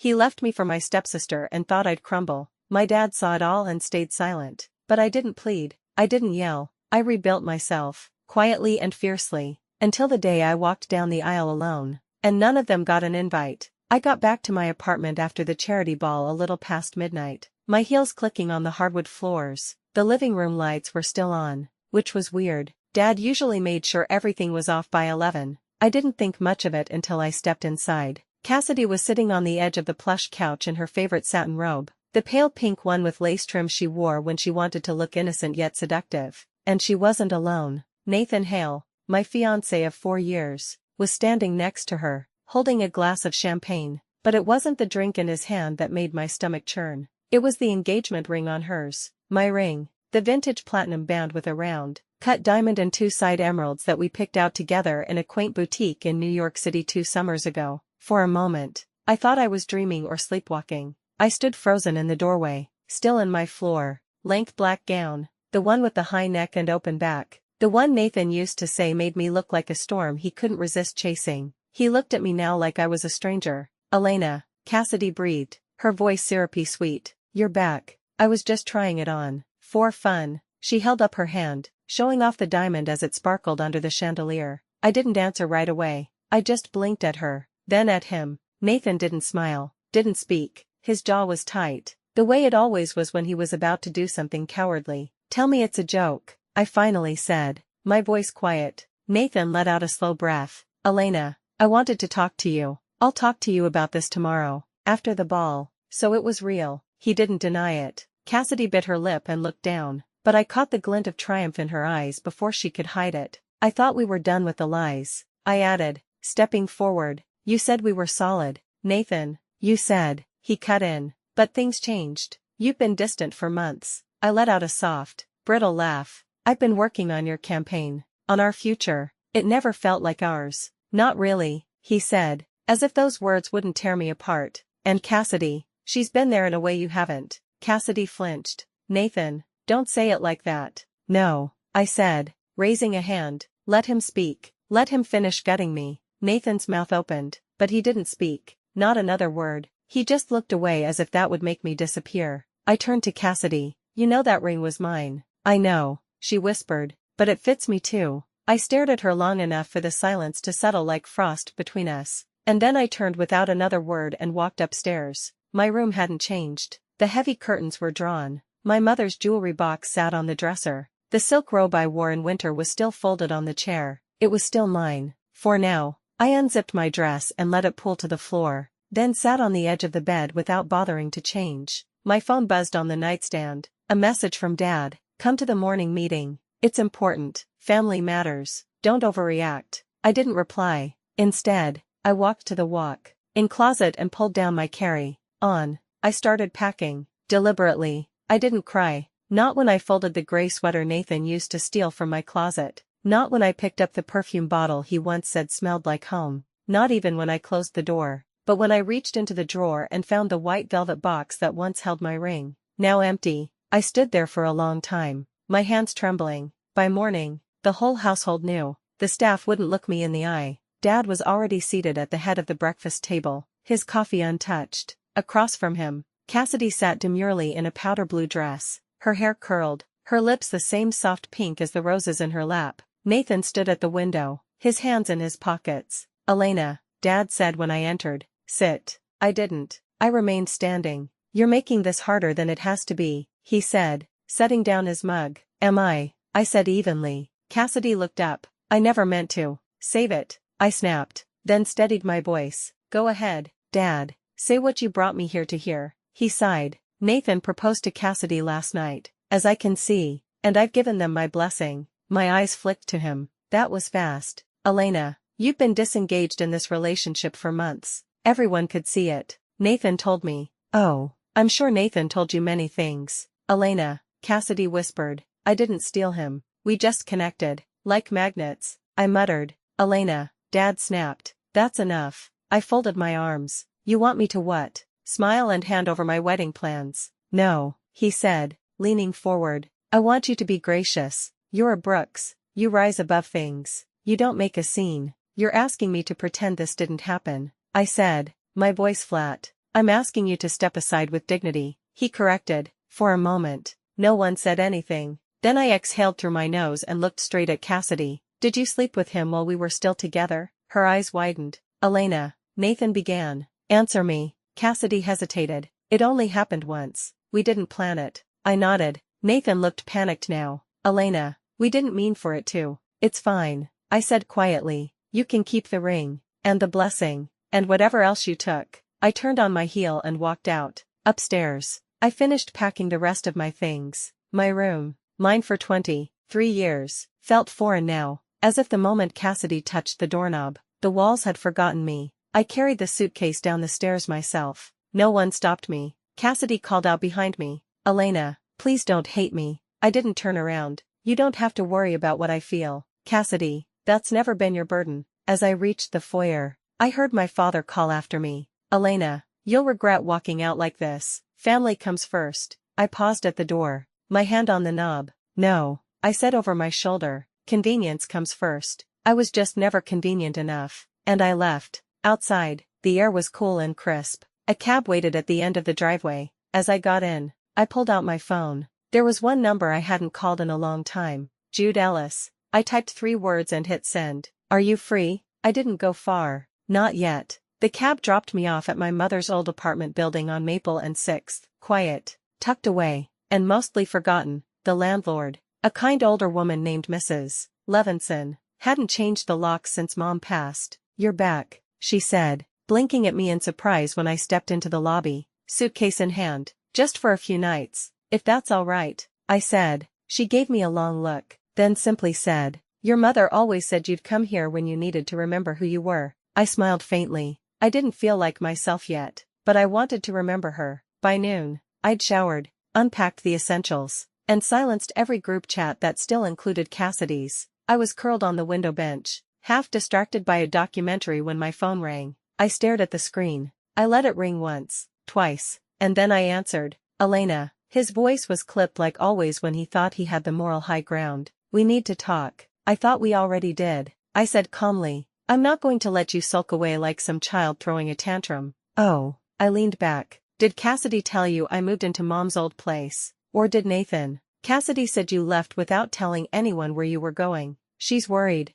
He left me for my stepsister and thought I'd crumble. My dad saw it all and stayed silent. But I didn't plead. I didn't yell. I rebuilt myself, quietly and fiercely, until the day I walked down the aisle alone. And none of them got an invite. I got back to my apartment after the charity ball a little past midnight, my heels clicking on the hardwood floors. The living room lights were still on, which was weird. Dad usually made sure everything was off by 11. I didn't think much of it until I stepped inside. Cassidy was sitting on the edge of the plush couch in her favorite satin robe, the pale pink one with lace trim she wore when she wanted to look innocent yet seductive. And she wasn't alone. Nathan Hale, my fiancé of 4 years, was standing next to her, holding a glass of champagne. But it wasn't the drink in his hand that made my stomach churn. It was the engagement ring on hers. My ring, the vintage platinum band with a round, cut diamond and 2 side emeralds that we picked out together in a quaint boutique in New York City 2 summers ago. For a moment, I thought I was dreaming or sleepwalking. I stood frozen in the doorway, still in my floor-length black gown, the one with the high neck and open back, the one Nathan used to say made me look like a storm he couldn't resist chasing. He looked at me now like I was a stranger. "Elena," Cassidy breathed, her voice syrupy sweet. "You're back." I was just trying it on. For fun. She held up her hand, showing off the diamond as it sparkled under the chandelier. I didn't answer right away. I just blinked at her, then at him. Nathan didn't smile, didn't speak. His jaw was tight, the way it always was when he was about to do something cowardly. "Tell me it's a joke," I finally said, my voice quiet. Nathan let out a slow breath. "Elena, I wanted to talk to you. I'll talk to you about this tomorrow, after the ball." So it was real. He didn't deny it. Cassidy bit her lip and looked down, but I caught the glint of triumph in her eyes before she could hide it. "I thought we were done with the lies," I added, stepping forward. "You said we were solid, Nathan. You said," he cut in. "But things changed. You've been distant for months." I let out a soft, brittle laugh. "I've been working on your campaign, on our future. It never felt like ours." "Not really," he said, as if those words wouldn't tear me apart. "And Cassidy, she's been there in a way you haven't." Cassidy flinched. "Nathan, don't say it like that." "No," I said, raising a hand. "Let him speak. Let him finish gutting me." Nathan's mouth opened, but he didn't speak. Not another word. He just looked away as if that would make me disappear. I turned to Cassidy. "You know that ring was mine." "I know," she whispered, "but it fits me too." I stared at her long enough for the silence to settle like frost between us. And then I turned without another word and walked upstairs. My room hadn't changed. The heavy curtains were drawn. My mother's jewelry box sat on the dresser. The silk robe I wore in winter was still folded on the chair. It was still mine. For now. I unzipped my dress and let it pull to the floor, then sat on the edge of the bed without bothering to change. My phone buzzed on the nightstand. A message from Dad. "Come to the morning meeting. It's important. Family matters. Don't overreact." I didn't reply. Instead, I walked to the walk-in closet and pulled down my carry-on. I started packing, deliberately. I didn't cry. Not when I folded the gray sweater Nathan used to steal from my closet. Not when I picked up the perfume bottle he once said smelled like home. Not even when I closed the door. But when I reached into the drawer and found the white velvet box that once held my ring, now empty, I stood there for a long time, my hands trembling. By morning, the whole household knew. The staff wouldn't look me in the eye. Dad was already seated at the head of the breakfast table, his coffee untouched. Across from him, Cassidy sat demurely in a powder blue dress, her hair curled, her lips the same soft pink as the roses in her lap. Nathan stood at the window, his hands in his pockets. "Elena," Dad said when I entered, "sit." I didn't. I remained standing. "You're making this harder than it has to be," he said, setting down his mug. "Am I?" I said evenly. Cassidy looked up. "I never meant to." "Save it," I snapped, then steadied my voice. "Go ahead, Dad. Say what you brought me here to hear." He sighed. "Nathan proposed to Cassidy last night, as I can see, and I've given them my blessing." My eyes flicked to him. "That was fast. Elena, you've been disengaged in this relationship for months. Everyone could see it. Nathan told me." "Oh, I'm sure Nathan told you many things." "Elena," Cassidy whispered, "I didn't steal him. We just connected. Like magnets." I muttered. "Elena," Dad snapped. "That's enough." I folded my arms. "You want me to what? Smile and hand over my wedding plans?" "No," he said, leaning forward. "I want you to be gracious. You're a Brooks. You rise above things. You don't make a scene. You're asking me to pretend this didn't happen." I said, my voice flat. I'm asking you to step aside with dignity, he corrected. For a moment, no one said anything. Then I exhaled through my nose and looked straight at Cassidy. Did you sleep with him while we were still together? Her eyes widened. Elena, Nathan began. Answer me. Cassidy hesitated. It only happened once. We didn't plan it. I nodded. Nathan looked panicked now. Elena, we didn't mean for it to. It's fine, I said quietly. You can keep the ring, and the blessing, and whatever else you took. I turned on my heel and walked out. Upstairs, I finished packing the rest of my things. My room, mine for 23 years, felt foreign now, as if the moment Cassidy touched the doorknob, the walls had forgotten me. I carried the suitcase down the stairs myself. No one stopped me. Cassidy called out behind me. Elena, please don't hate me. I didn't turn around. You don't have to worry about what I feel. Cassidy, that's never been your burden. As I reached the foyer, I heard my father call after me. Elena, you'll regret walking out like this. Family comes first. I paused at the door, my hand on the knob. No, I said over my shoulder, convenience comes first. I was just never convenient enough. And I left. Outside, the air was cool and crisp. A cab waited at the end of the driveway. As I got in, I pulled out my phone. There was one number I hadn't called in a long time. Jude Ellis. I typed 3 words and hit send. Are you free? I didn't go far. Not yet. The cab dropped me off at my mother's old apartment building on Maple and 6th. Quiet, tucked away, and mostly forgotten. The landlord, a kind older woman named Mrs. Levinson, hadn't changed the locks since Mom passed. You're back, she said, blinking at me in surprise when I stepped into the lobby, suitcase in hand. Just for a few nights, if that's all right, I said. She gave me a long look, then simply said, your mother always said you'd come here when you needed to remember who you were. I smiled faintly. I didn't feel like myself yet, but I wanted to remember her. By noon, I'd showered, unpacked the essentials, and silenced every group chat that still included Cassidy's. I was curled on the window bench, half distracted by a documentary when my phone rang. I stared at the screen. I let it ring once, twice, and then I answered. Elena. His voice was clipped like always when he thought he had the moral high ground. We need to talk. I thought we already did, I said calmly. I'm not going to let you sulk away like some child throwing a tantrum. Oh, I leaned back. Did Cassidy tell you I moved into Mom's old place? Or did Nathan? Cassidy said you left without telling anyone where you were going. She's worried,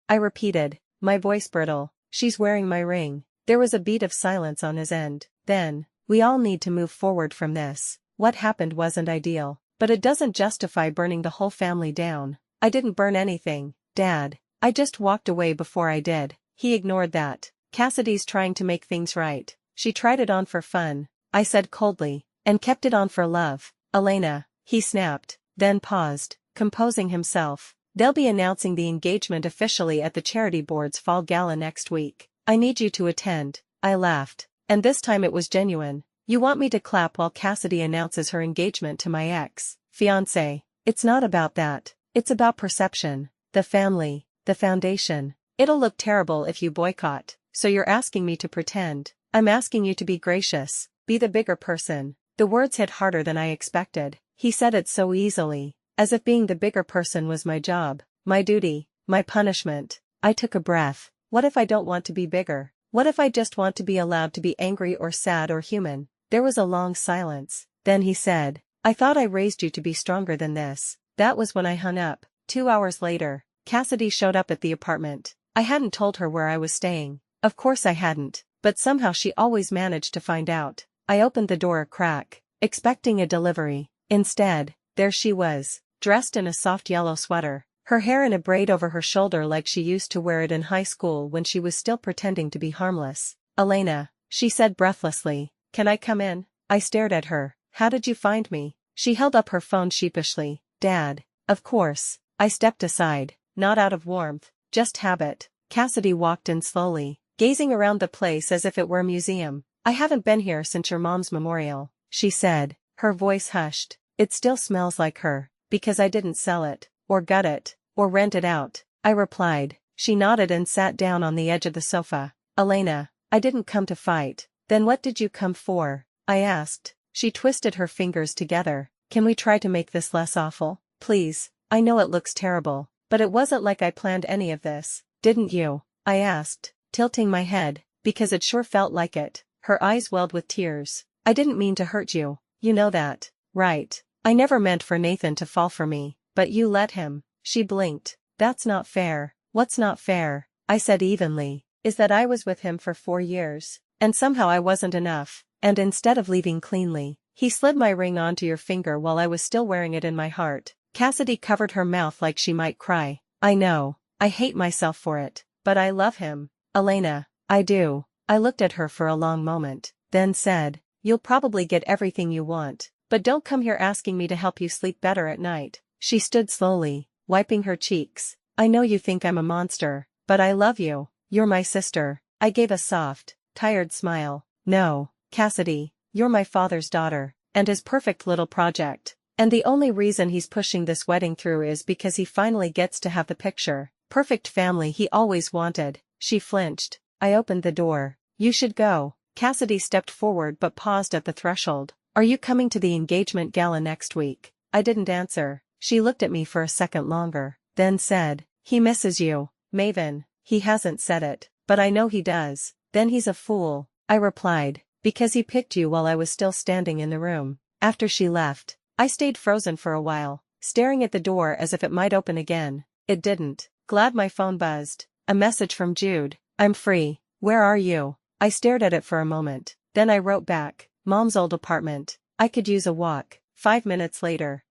I repeated, my voice brittle. She's wearing my ring. There was a beat of silence on his end. Then, we all need to move forward from this. What happened wasn't ideal, but it doesn't justify burning the whole family down. I didn't burn anything, Dad. I just walked away before I did. He ignored that. Cassidy's trying to make things right. She tried it on for fun, I said coldly, and kept it on for love. Elena, he snapped, then paused, composing himself. They'll be announcing the engagement officially at the charity board's fall gala next week. I need you to attend. I laughed, and this time it was genuine. You want me to clap while Cassidy announces her engagement to my ex-fiancé? It's not about that. It's about perception, the family, the foundation. It'll look terrible if you boycott, so you're asking me to pretend. I'm asking you to be gracious, be the bigger person. The words hit harder than I expected. He said it so easily, as if being the bigger person was my job, my duty, my punishment. I took a breath. What if I don't want to be bigger? What if I just want to be allowed to be angry or sad or human? There was a long silence. Then he said, I thought I raised you to be stronger than this. That was when I hung up. 2 hours later, Cassidy showed up at the apartment. I hadn't told her where I was staying. Of course I hadn't, but somehow she always managed to find out. I opened the door a crack, expecting a delivery. Instead, there she was, dressed in a soft yellow sweater, her hair in a braid over her shoulder like she used to wear it in high school when she was still pretending to be harmless. Elena, she said breathlessly, can I come in? I stared at her. How did you find me? She held up her phone sheepishly. Dad. Of course. I stepped aside, not out of warmth, just habit. Cassidy walked in slowly, gazing around the place as if it were a museum. I haven't been here since your mom's memorial, she said, her voice hushed. It still smells like her, because I didn't sell it, or gut it, or rent it out, I replied. She nodded and sat down on the edge of the sofa. Elena, I didn't come to fight. Then what did you come for? I asked. She twisted her fingers together. Can we try to make this less awful? Please, I know it looks terrible, but it wasn't like I planned any of this. Didn't you? I asked, tilting my head, because it sure felt like it. Her eyes welled with tears. I didn't mean to hurt you, you know that, right? I never meant for Nathan to fall for me, but you let him. She blinked. That's not fair. What's not fair? I said evenly, is that I was with him for 4 years, and somehow I wasn't enough, and instead of leaving cleanly, he slid my ring onto your finger while I was still wearing it in my heart. Cassidy covered her mouth like she might cry. I know, I hate myself for it, but I love him. Elena, I do. I looked at her for a long moment, then said, you'll probably get everything you want, but don't come here asking me to help you sleep better at night. She stood slowly, wiping her cheeks. I know you think I'm a monster, but I love you. You're my sister. I gave a soft, tired smile. No, Cassidy, you're my father's daughter, and his perfect little project. And the only reason he's pushing this wedding through is because he finally gets to have the picture perfect family he always wanted. She flinched. I opened the door. You should go. Cassidy stepped forward but paused at the threshold. Are you coming to the engagement gala next week? I didn't answer. She looked at me for a second longer, then said, he misses you, Maven. He hasn't said it, but I know he does. Then he's a fool, I replied, because he picked you while I was still standing in the room. After she left, I stayed frozen for a while, staring at the door as if it might open again. It didn't. Glad my phone buzzed. A message from Jude. I'm free. Where are you? I stared at it for a moment. Then I wrote back. Mom's old apartment. I could use a walk. 5 minutes later.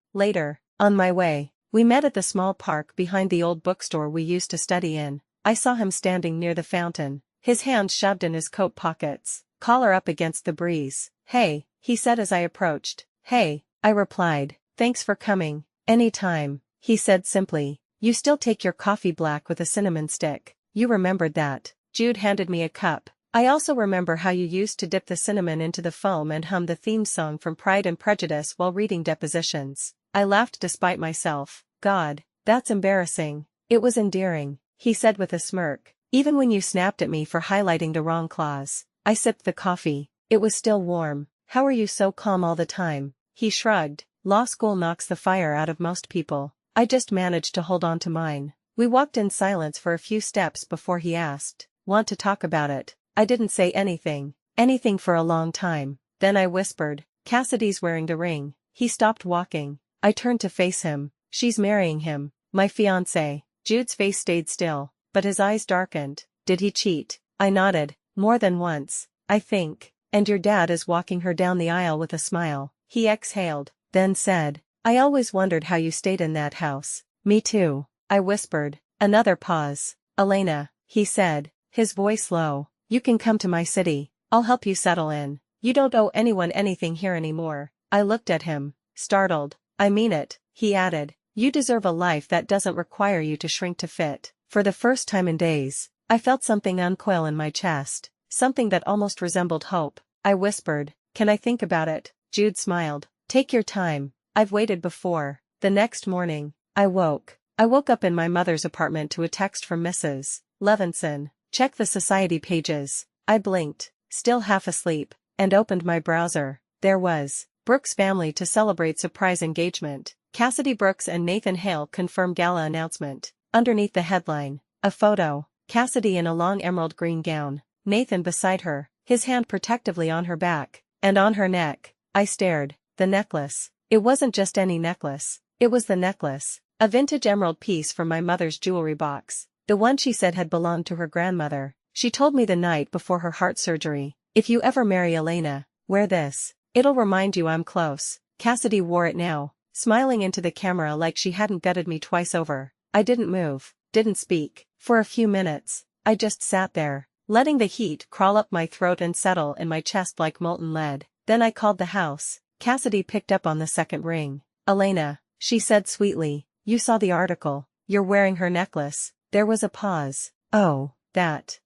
On my way. We met at the small park behind the old bookstore we used to study in. I saw him standing near the fountain, his hands shoved in his coat pockets, collar up against the breeze. Hey, he said as I approached. Hey, I replied. Thanks for coming. Any time, he said simply. You still take your coffee black with a cinnamon stick. You remembered that. Jude handed me a cup. I also remember how you used to dip the cinnamon into the foam and hum the theme song from Pride and Prejudice while reading depositions. I laughed despite myself. God, that's embarrassing. It was endearing, he said with a smirk. Even when you snapped at me for highlighting the wrong clause. I sipped the coffee. It was still warm. How are you so calm all the time? He shrugged. Law school knocks the fire out of most people. I just managed to hold on to mine. We walked in silence for a few steps before he asked, want to talk about it? I didn't say anything for a long time. Then I whispered, Cassidy's wearing the ring. He stopped walking. I turned to face him. She's marrying him, my fiancé. Jude's face stayed still, but his eyes darkened. Did he cheat? I nodded. More than once, I think. And your dad is walking her down the aisle with a smile. He exhaled, then said, I always wondered how you stayed in that house. Me too, I whispered. Another pause. Elena, he said, his voice low. You can come to my city. I'll help you settle in. You don't owe anyone anything here anymore. I looked at him, startled. I mean it, he added. You deserve a life that doesn't require you to shrink to fit. For the first time in days, I felt something uncoil in my chest, something that almost resembled hope. I whispered, can I think about it? Jude smiled. Take your time. I've waited before. The next morning, I woke up in my mother's apartment to a text from Mrs. Levinson. Check the society pages. I blinked, still half asleep, and opened my browser. There was Brooks family to celebrate surprise engagement. Cassidy Brooks and Nathan Hale confirm gala announcement. Underneath the headline, a photo. Cassidy in a long emerald green gown. Nathan beside her, his hand protectively on her back, and on her neck. I stared. The necklace. It wasn't just any necklace. It was the necklace. A vintage emerald piece from my mother's jewelry box. The one she said had belonged to her grandmother. She told me the night before her heart surgery, if you ever marry Elena, wear this. It'll remind you I'm close. Cassidy wore it now, smiling into the camera like she hadn't gutted me twice over. I didn't move, didn't speak. For a few minutes, I just sat there, letting the heat crawl up my throat and settle in my chest like molten lead. Then I called the house. Cassidy picked up on the second ring. Elena, she said sweetly, you saw the article. You're wearing her necklace. There was a pause. Oh, that.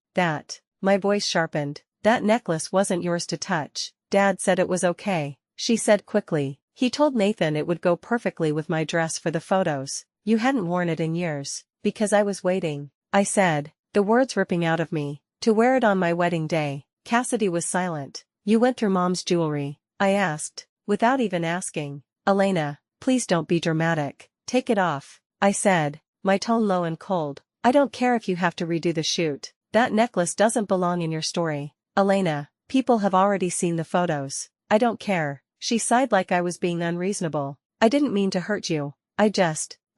My voice sharpened. That necklace wasn't yours to touch. Dad said it was okay. She said quickly. He told Nathan it would go perfectly with my dress for the photos. You hadn't worn it in years, because I was waiting. I said, the words ripping out of me, to wear it on my wedding day. Cassidy was silent. You went through Mom's jewelry? I asked, without even asking. Elena, please don't be dramatic. Take it off, I said, my tone low and cold. I don't care if you have to redo the shoot. That necklace doesn't belong in your story. Elena, People have already seen the photos. I don't care. She sighed like I was being unreasonable. I didn't mean to hurt you. I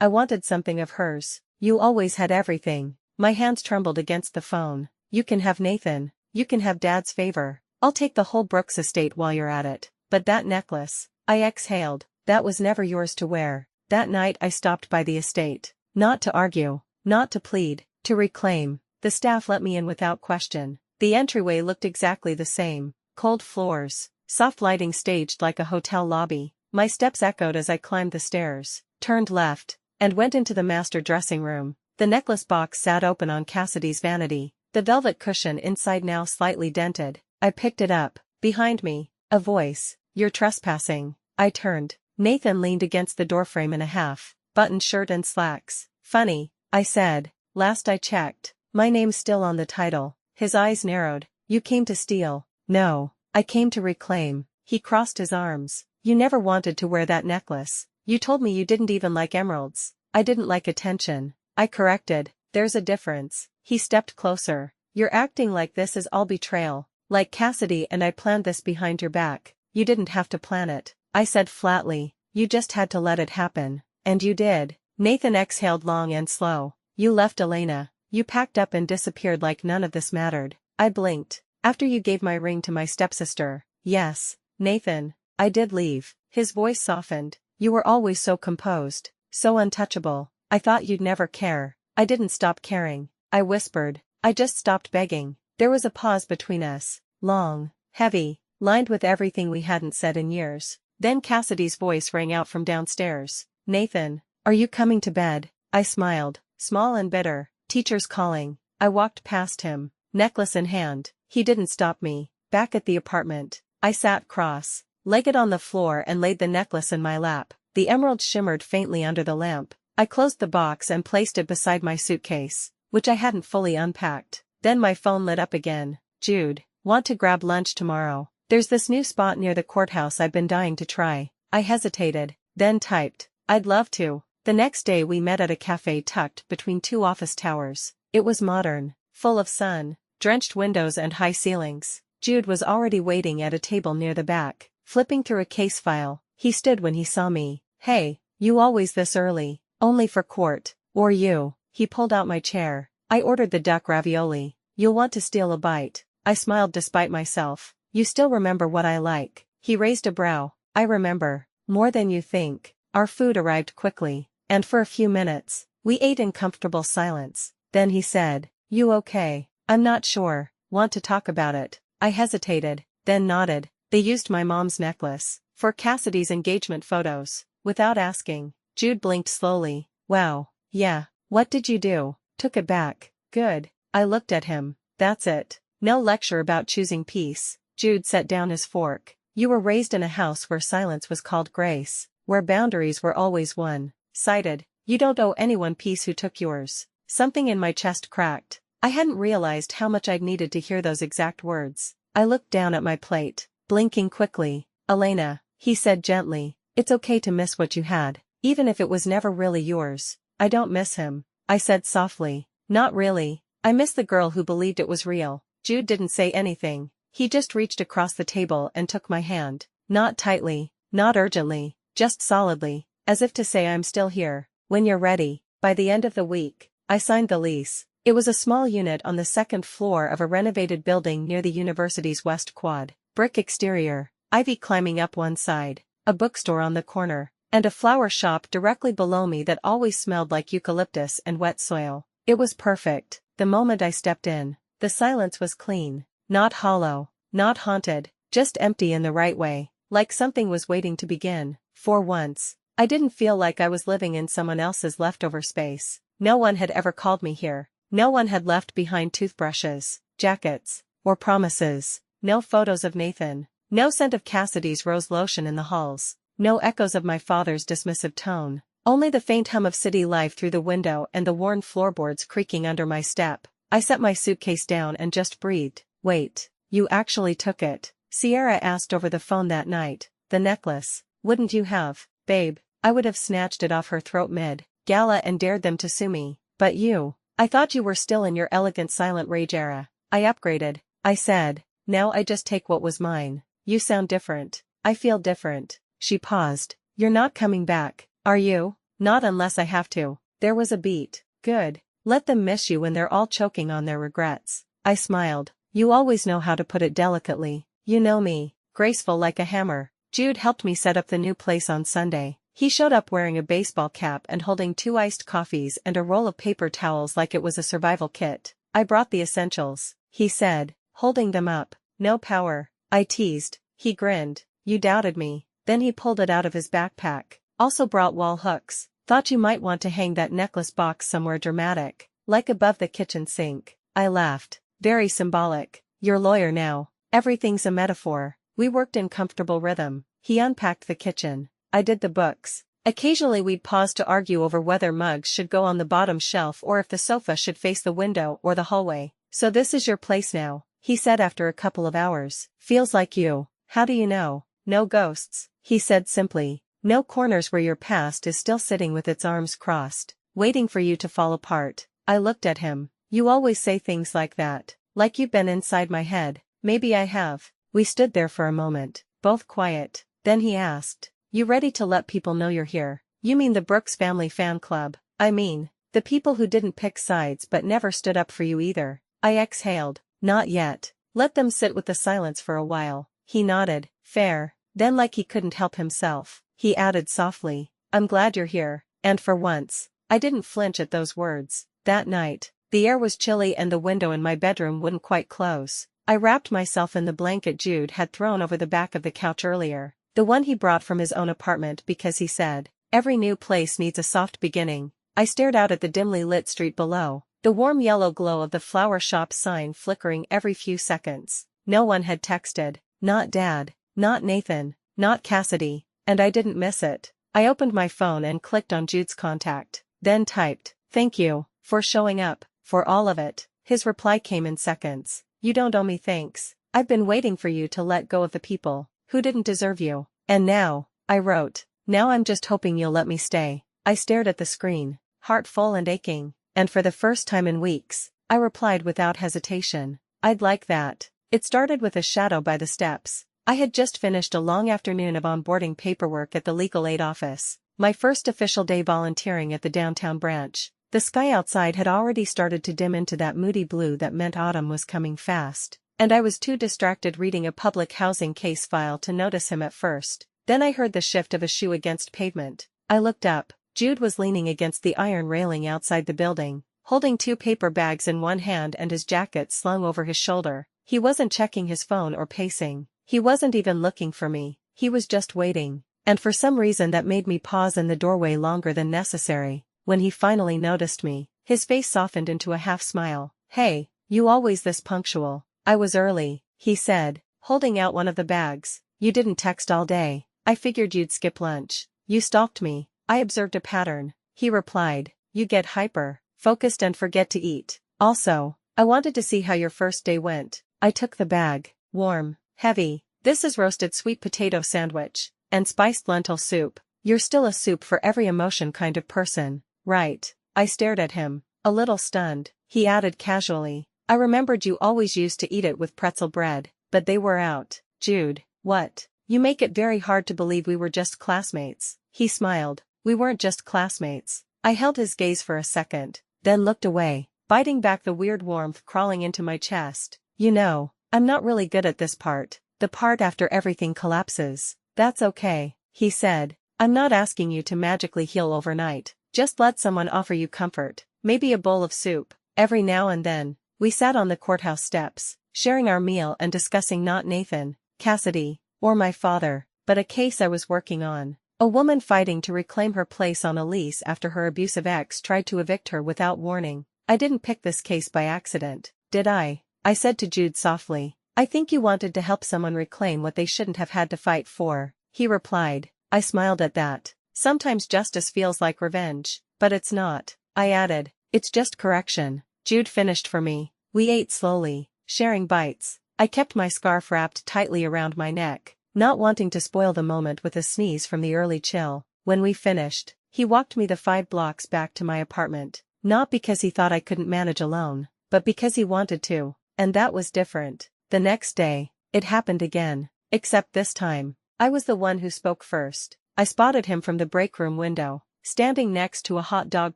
wanted something of hers. You always had everything. My hands trembled against the phone. You can have Nathan. You can have Dad's favor. I'll take the whole Brooks estate while you're at it. But that necklace, I exhaled, that was never yours to wear. That night I stopped by the estate. Not to argue, not to plead, to reclaim. The staff let me in without question. The entryway looked exactly the same. Cold floors, soft lighting staged like a hotel lobby. My steps echoed as I climbed the stairs, turned left, and went into the master dressing room. The necklace box sat open on Cassidy's vanity, the velvet cushion inside now slightly dented. I picked it up. Behind me, a voice, "You're trespassing." I turned. Nathan leaned against the doorframe in a half-buttoned shirt and slacks. "Funny," I said. "Last I checked, my name's still on the title." His eyes narrowed. "You came to steal." "No, I came to reclaim." He crossed his arms. "You never wanted to wear that necklace. You told me you didn't even like emeralds." "I didn't like attention," I corrected. "There's a difference." He stepped closer. "You're acting like this is all betrayal. Like Cassidy and I planned this behind your back." "You didn't have to plan it," I said flatly. "You just had to let it happen. And you did." Nathan exhaled long and slow. "You left Elena. You packed up and disappeared like none of this mattered." I blinked. "After you gave my ring to my stepsister." "Yes, Nathan, I did leave." His voice softened. "You were always so composed, so untouchable. I thought you'd never care." "I didn't stop caring," I whispered. "I just stopped begging." There was a pause between us. Long, heavy, lined with everything we hadn't said in years. Then Cassidy's voice rang out from downstairs. "Nathan, are you coming to bed?" I smiled, small and bitter. "Teacher's calling." I walked past him, necklace in hand. He didn't stop me. Back at the apartment, I sat cross-legged on the floor and laid the necklace in my lap. The emerald shimmered faintly under the lamp. I closed the box and placed it beside my suitcase, which I hadn't fully unpacked. Then my phone lit up again. "Jude, want to grab lunch tomorrow? There's this new spot near the courthouse I've been dying to try." I hesitated, then typed, "I'd love to." The next day we met at a cafe tucked between two office towers. It was modern, full of sun, drenched windows and high ceilings. Jude was already waiting at a table near the back, flipping through a case file. He stood when he saw me. "Hey, you always this early?" "Only for court." "Or you?" He pulled out my chair. "I ordered the duck ravioli. You'll want to steal a bite." I smiled despite myself. "You still remember what I like?" He raised a brow. "I remember. More than you think." Our food arrived quickly, and for a few minutes, we ate in comfortable silence. Then he said, "You okay?" "I'm not sure. Want to talk about it?" I hesitated, then nodded. "They used my mom's necklace for Cassidy's engagement photos." Without asking, Jude blinked slowly. "Wow, yeah. What did you do?" "Took it back." "Good." I looked at him. "That's it. No lecture about choosing peace." Jude set down his fork. "You were raised in a house where silence was called grace, where boundaries were always one-sided. You don't owe anyone peace who took yours." Something in my chest cracked. I hadn't realized how much I'd needed to hear those exact words. I looked down at my plate, blinking quickly. "Elena," he said gently, "it's okay to miss what you had, even if it was never really yours." "I don't miss him," I said softly. "Not really. I miss the girl who believed it was real." Jude didn't say anything. He just reached across the table and took my hand. Not tightly, not urgently, just solidly, as if to say I'm still here. "When you're ready." By the end of the week, I signed the lease. It was a small unit on the second floor of a renovated building near the university's west quad. Brick exterior, ivy climbing up one side, a bookstore on the corner, and a flower shop directly below me that always smelled like eucalyptus and wet soil. It was perfect. The moment I stepped in, the silence was clean, not hollow, not haunted, just empty in the right way, like something was waiting to begin. For once, I didn't feel like I was living in someone else's leftover space. No one had ever called me here. No one had left behind toothbrushes, jackets, or promises. No photos of Nathan. No scent of Cassidy's rose lotion in the halls. No echoes of my father's dismissive tone. Only the faint hum of city life through the window and the worn floorboards creaking under my step. I set my suitcase down and just breathed. "Wait, you actually took it?" Sierra asked over the phone that night. "The necklace. Wouldn't you have?" "Babe, I would have snatched it off her throat mid-gala and dared them to sue me. But you, I thought you were still in your elegant silent rage era." "I upgraded," I said. Now I just take what was mine. You sound different. I feel different. She paused. You're not coming back, are you? Not unless I have to. There was a beat. Good. Let them miss you when they're all choking on their regrets. I smiled. You always know how to put it delicately. You know me. Graceful like a hammer. Jude helped me set up the new place on Sunday. He showed up wearing a baseball cap and holding 2 iced coffees and a roll of paper towels like it was a survival kit. I brought the essentials, he said, holding them up. No power. I teased. He grinned. You doubted me. Then he pulled it out of his backpack. Also brought wall hooks. Thought you might want to hang that necklace box somewhere dramatic, like above the kitchen sink. I laughed. Very symbolic. You're lawyer now. Everything's a metaphor. We worked in comfortable rhythm. He unpacked the kitchen. I did the books. Occasionally we'd pause to argue over whether mugs should go on the bottom shelf or if the sofa should face the window or the hallway. So this is your place now, he said after a couple of hours. Feels like you. How do you know? No ghosts, he said simply. No corners where your past is still sitting with its arms crossed, waiting for you to fall apart. I looked at him. You always say things like that. Like you've been inside my head. Maybe I have. We stood there for a moment, both quiet. Then he asked, you ready to let people know you're here? You mean the Brooks family fan club? I mean, the people who didn't pick sides but never stood up for you either. I exhaled. Not yet. Let them sit with the silence for a while. He nodded. Fair. Then like he couldn't help himself, he added softly, I'm glad you're here. And for once, I didn't flinch at those words. That night, the air was chilly and the window in my bedroom wouldn't quite close. I wrapped myself in the blanket Jude had thrown over the back of the couch earlier, the one he brought from his own apartment because he said, every new place needs a soft beginning. I stared out at the dimly lit street below, the warm yellow glow of the flower shop sign flickering every few seconds. No one had texted. Not Dad, not Nathan, not Cassidy, and I didn't miss it. I opened my phone and clicked on Jude's contact, then typed, thank you, for showing up, for all of it. His reply came in seconds. You don't owe me thanks. I've been waiting for you to let go of the people who didn't deserve you. And now, I wrote, now I'm just hoping you'll let me stay. I stared at the screen, heart full and aching, and for the first time in weeks, I replied without hesitation. I'd like that. It started with a shadow by the steps. I had just finished a long afternoon of onboarding paperwork at the legal aid office, my first official day volunteering at the downtown branch. The sky outside had already started to dim into that moody blue that meant autumn was coming fast, and I was too distracted reading a public housing case file to notice him at first. Then I heard the shift of a shoe against pavement. I looked up. Jude was leaning against the iron railing outside the building, holding 2 paper bags in one hand and his jacket slung over his shoulder. He wasn't checking his phone or pacing. He wasn't even looking for me. He was just waiting. And for some reason that made me pause in the doorway longer than necessary. When he finally noticed me, his face softened into a half smile. Hey, you always this punctual. I was early, he said, holding out one of the bags. You didn't text all day. I figured you'd skip lunch. You stalked me. I observed a pattern. He replied, you get hyper, focused and forget to eat. Also, I wanted to see how your first day went. I took the bag. Warm, heavy. This is roasted sweet potato sandwich, and spiced lentil soup. You're still a soup for every emotion kind of person, right? I stared at him, a little stunned. He added casually, I remembered you always used to eat it with pretzel bread, but they were out. Jude, what? You make it very hard to believe we were just classmates. He smiled. We weren't just classmates. I held his gaze for a second, then looked away, biting back the weird warmth crawling into my chest. You know, I'm not really good at this part, the part after everything collapses. That's okay, he said. I'm not asking you to magically heal overnight. Just let someone offer you comfort, maybe a bowl of soup, every now and then. We sat on the courthouse steps, sharing our meal and discussing not Nathan, Cassidy, or my father, but a case I was working on. A woman fighting to reclaim her place on a lease after her abusive ex tried to evict her without warning. I didn't pick this case by accident, did I? I said to Jude softly. I think you wanted to help someone reclaim what they shouldn't have had to fight for, he replied. I smiled at that. Sometimes justice feels like revenge, but it's not. I added, it's just correction. Jude finished for me. We ate slowly, sharing bites. I kept my scarf wrapped tightly around my neck, not wanting to spoil the moment with a sneeze from the early chill. When we finished, he walked me the 5 blocks back to my apartment, not because he thought I couldn't manage alone, but because he wanted to, and that was different. The next day, it happened again. Except this time, I was the one who spoke first. I spotted him from the break room window, standing next to a hot dog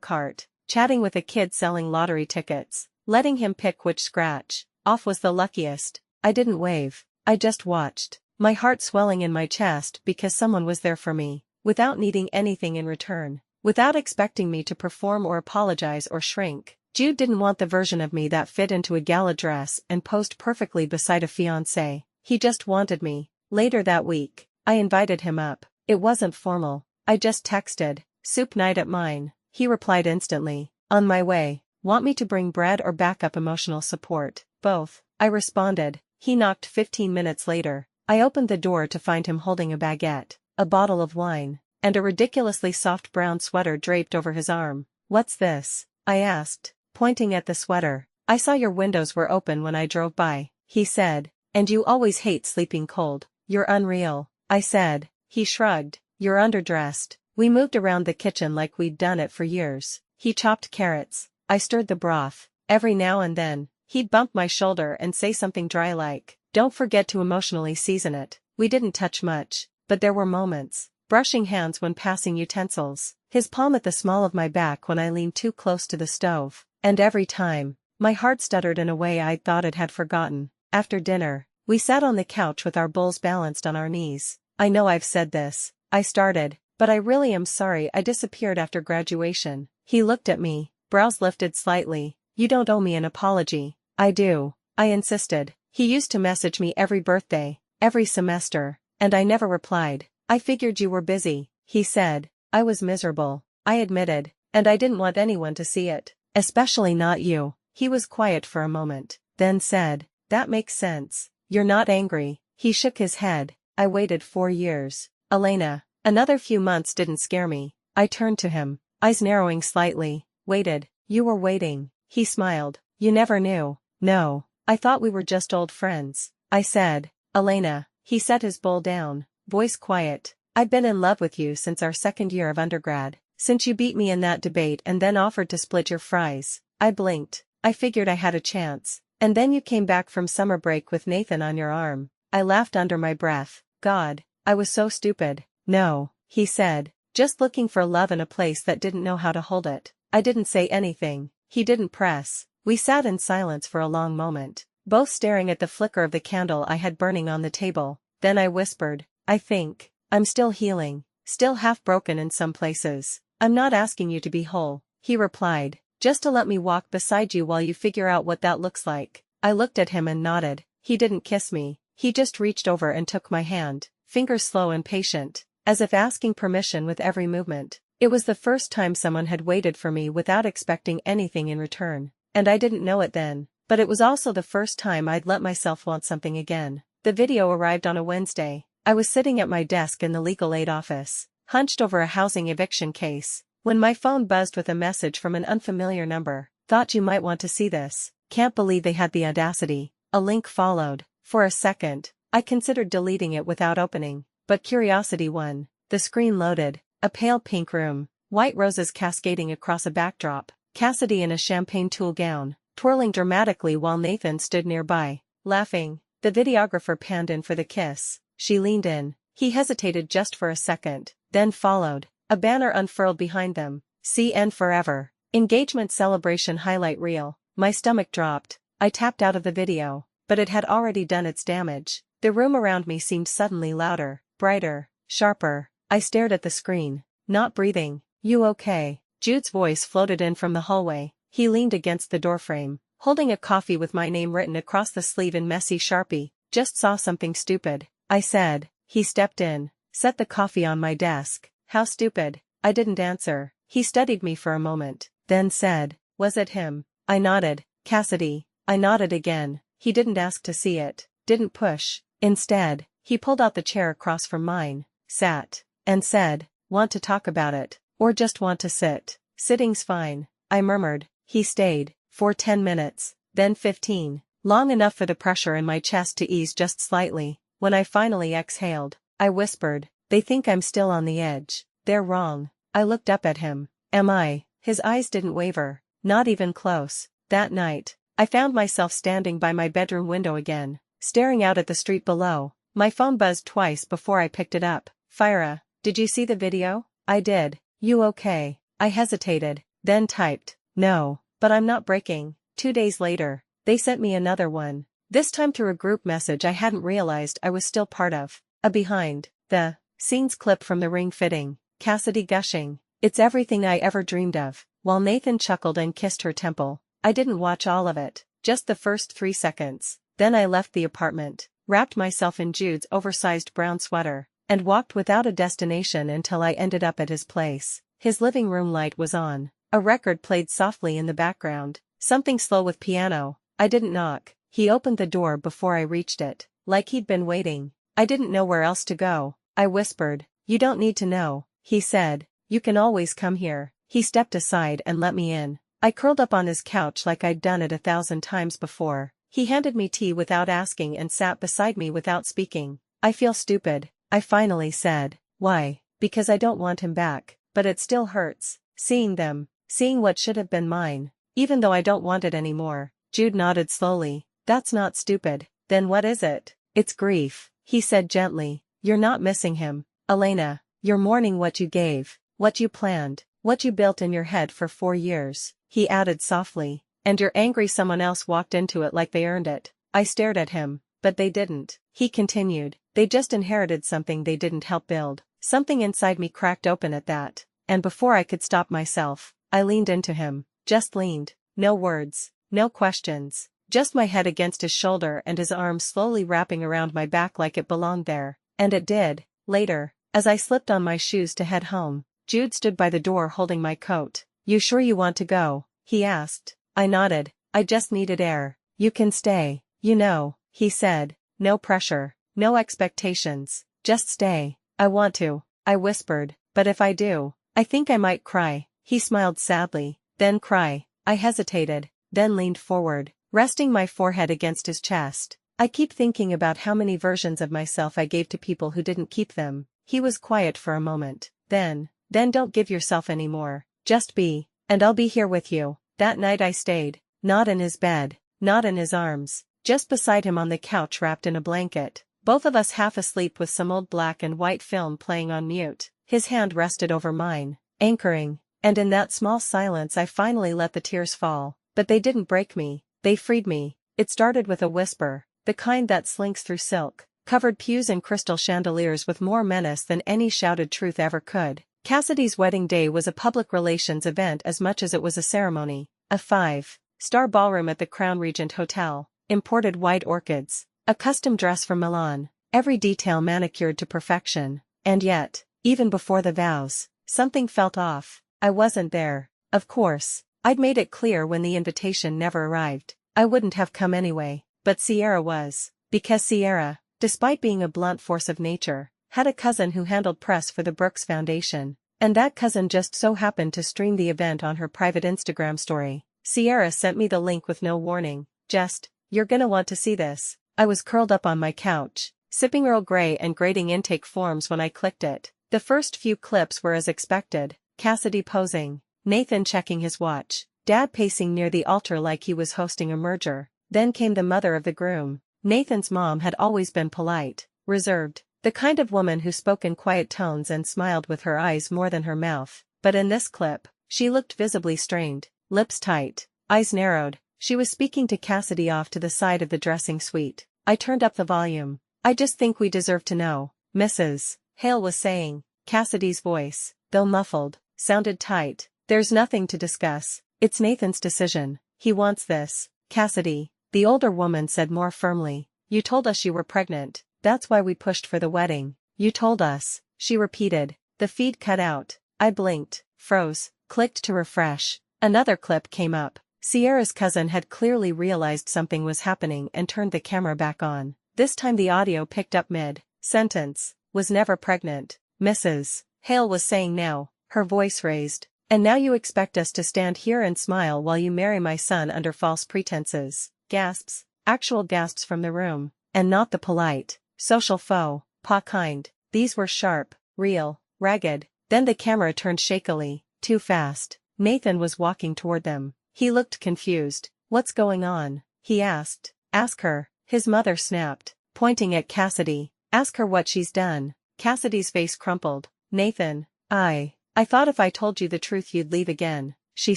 cart, chatting with a kid selling lottery tickets, letting him pick which scratch off was the luckiest. I didn't wave, I just watched, my heart swelling in my chest because someone was there for me, without needing anything in return, without expecting me to perform or apologize or shrink. Jude didn't want the version of me that fit into a gala dress and posed perfectly beside a fiancé. He just wanted me. Later that week, I invited him up. It wasn't formal. I just texted, "Soup night at mine." He replied instantly, "On my way. Want me to bring bread or backup emotional support?" "Both," I responded. He knocked 15 minutes later. I opened the door to find him holding a baguette, a bottle of wine, and a ridiculously soft brown sweater draped over his arm. "What's this?" I asked, pointing at the sweater. "I saw your windows were open when I drove by," he said, "and you always hate sleeping cold." "You're unreal," I said. He shrugged. "You're underdressed." We moved around the kitchen like we'd done it for years. He chopped carrots. I stirred the broth. Every now and then, he'd bump my shoulder and say something dry like, "Don't forget to emotionally season it." We didn't touch much, but there were moments. Brushing hands when passing utensils. His palm at the small of my back when I leaned too close to the stove. And every time, my heart stuttered in a way I thought it had forgotten. After dinner, we sat on the couch with our bowls balanced on our knees. "I know I've said this," I started, "but I really am sorry I disappeared after graduation." He looked at me, brows lifted slightly. "You don't owe me an apology." "I do," I insisted. "He used to message me every birthday, every semester, and I never replied." "I figured you were busy," he said. "I was miserable," I admitted, "and I didn't want anyone to see it. Especially not you." He was quiet for a moment, then said, "That makes sense. You're not angry." He shook his head. "I waited 4 years. Elena." Another few months didn't scare me. I turned to him, eyes narrowing slightly. "Waited. You were waiting." He smiled. "You never knew." "No. I thought we were just old friends," I said. "Elena." He set his bowl down, voice quiet. "I've been in love with you since our second year of undergrad. Since you beat me in that debate and then offered to split your fries." I blinked. I figured I had a chance. "And then you came back from summer break with Nathan on your arm." I laughed under my breath. God, I was so stupid. "No," he said, "just looking for love in a place that didn't know how to hold it." I didn't say anything. He didn't press. We sat in silence for a long moment, both staring at the flicker of the candle I had burning on the table. Then I whispered, "I think I'm still healing, still half broken in some places." "I'm not asking you to be whole," he replied, "just to let me walk beside you while you figure out what that looks like." I looked at him and nodded. He didn't kiss me. He just reached over and took my hand, fingers slow and patient, as if asking permission with every movement. It was the first time someone had waited for me without expecting anything in return, and I didn't know it then, but it was also the first time I'd let myself want something again. The video arrived on a Wednesday. I was sitting at my desk in the legal aid office, hunched over a housing eviction case, when my phone buzzed with a message from an unfamiliar number. "Thought you might want to see this. Can't believe they had the audacity." A link followed. For a second, I considered deleting it without opening, but curiosity won. The screen loaded. A pale pink room, white roses cascading across a backdrop, Cassidy in a champagne tulle gown, twirling dramatically while Nathan stood nearby, laughing. The videographer panned in for the kiss. She leaned in. He hesitated just for a second, then followed. A banner unfurled behind them. CN Forever. Engagement celebration highlight reel. My stomach dropped. I tapped out of the video, but it had already done its damage. The room around me seemed suddenly louder, brighter, sharper. I stared at the screen, not breathing. "You okay?" Jude's voice floated in from the hallway. He leaned against the doorframe, holding a coffee with my name written across the sleeve in messy Sharpie. "Just saw something stupid," I said. He stepped in, set the coffee on my desk. "How stupid?" I didn't answer. He studied me for a moment, then said, "Was it him?" I nodded. "Cassidy." I nodded again. He didn't ask to see it, didn't push. Instead, he pulled out the chair across from mine, sat, and said, "Want to talk about it, or just want to sit?" "Sitting's fine," I murmured. He stayed, for 10 minutes, then 15, long enough for the pressure in my chest to ease just slightly. When I finally exhaled, I whispered, "They think I'm still on the edge. They're wrong." I looked up at him. "Am I?" His eyes didn't waver, not even close. That night, I found myself standing by my bedroom window again, staring out at the street below. My phone buzzed twice before I picked it up. Fira, did you see the video? I did. You okay? I hesitated, then typed, no, but I'm not breaking. 2 days later, they sent me another one. This time through a group message I hadn't realized I was still part of. A behind the scenes clip from the ring fitting. Cassidy gushing, "It's everything I ever dreamed of," while Nathan chuckled and kissed her temple. I didn't watch all of it, just the first 3 seconds. Then I left the apartment, wrapped myself in Jude's oversized brown sweater, and walked without a destination until I ended up at his place. His living room light was on. A record played softly in the background, something slow with piano. I didn't knock. He opened the door before I reached it, like he'd been waiting. I didn't know where else to go. I whispered, "You don't need to know," he said. "You can always come here." He stepped aside and let me in. I curled up on his couch like I'd done it 1,000 times before. He handed me tea without asking and sat beside me without speaking. "I feel stupid," I finally said. "Why?" "Because I don't want him back, but it still hurts, seeing them, seeing what should have been mine, even though I don't want it anymore." Jude nodded slowly. "That's not stupid. Then what is it?" "It's grief," he said gently. "You're not missing him, Elena. You're mourning what you gave, what you planned, what you built in your head for 4 years. He added softly, "And you're angry someone else walked into it like they earned it." I stared at him. "But they didn't," he continued. "They just inherited something they didn't help build." Something inside me cracked open at that, and before I could stop myself, I leaned into him. Just leaned. No words, no questions, just my head against his shoulder and his arm slowly wrapping around my back like it belonged there. And it did. Later, as I slipped on my shoes to head home, Jude stood by the door holding my coat. "You sure you want to go?" he asked. I nodded. "I just needed air." "You can stay, you know," he said. "No pressure, no expectations, just stay." "I want to," I whispered, "but if I do, I think I might cry." He smiled sadly. "Then cry." I hesitated, then leaned forward, resting my forehead against his chest. "I keep thinking about how many versions of myself I gave to people who didn't keep them." He was quiet for a moment. Then don't give yourself any more. Just be, and I'll be here with you." That night I stayed, not in his bed, not in his arms, just beside him on the couch wrapped in a blanket, both of us half asleep with some old black and white film playing on mute. His hand rested over mine, anchoring, and in that small silence I finally let the tears fall. But they didn't break me, they freed me. It started with a whisper, the kind that slinks through silk, covered pews and crystal chandeliers with more menace than any shouted truth ever could. Cassidy's wedding day was a public relations event as much as it was a ceremony. A 5-star ballroom at the Crown Regent Hotel, imported white orchids, a custom dress from Milan, every detail manicured to perfection. And yet, even before the vows, something felt off. I wasn't there. Of course, I'd made it clear when the invitation never arrived. I wouldn't have come anyway, but Sierra was. Because Sierra, despite being a blunt force of nature, had a cousin who handled press for the Brooks Foundation, and that cousin just so happened to stream the event on her private Instagram story. Sierra sent me the link with no warning, just, "You're gonna want to see this." I was curled up on my couch, sipping Earl Grey and grading intake forms when I clicked it. The first few clips were as expected, Cassidy posing, Nathan checking his watch, Dad pacing near the altar like he was hosting a merger. Then came the mother of the groom. Nathan's mom had always been polite, reserved, the kind of woman who spoke in quiet tones and smiled with her eyes more than her mouth. But in this clip, she looked visibly strained, lips tight, eyes narrowed. She was speaking to Cassidy off to the side of the dressing suite. I turned up the volume. "I just think we deserve to know, Mrs. Hale was saying." Cassidy's voice, though muffled, sounded tight. "There's nothing to discuss. It's Nathan's decision. He wants this." "Cassidy," the older woman said more firmly, "you told us you were pregnant. That's why we pushed for the wedding." "You told us," she repeated. The feed cut out. I blinked, froze, clicked to refresh. Another clip came up. Sierra's cousin had clearly realized something was happening and turned the camera back on. This time the audio picked up mid-sentence. "Was never pregnant," Mrs. Hale was saying now, her voice raised. "And now you expect us to stand here and smile while you marry my son under false pretenses." Gasps, actual gasps from the room, and not the polite, social faux pas kind. These were sharp, real, ragged. Then the camera turned shakily, too fast. Nathan was walking toward them. He looked confused. "What's going on?" he asked. "Ask her." his mother snapped, pointing at Cassidy. Ask her what she's done. Cassidy's face crumpled. Nathan, I thought if I told you the truth you'd leave again, she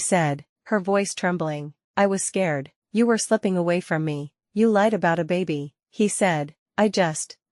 said, her voice trembling. I was scared. You were slipping away from me. You lied about a baby, he said. I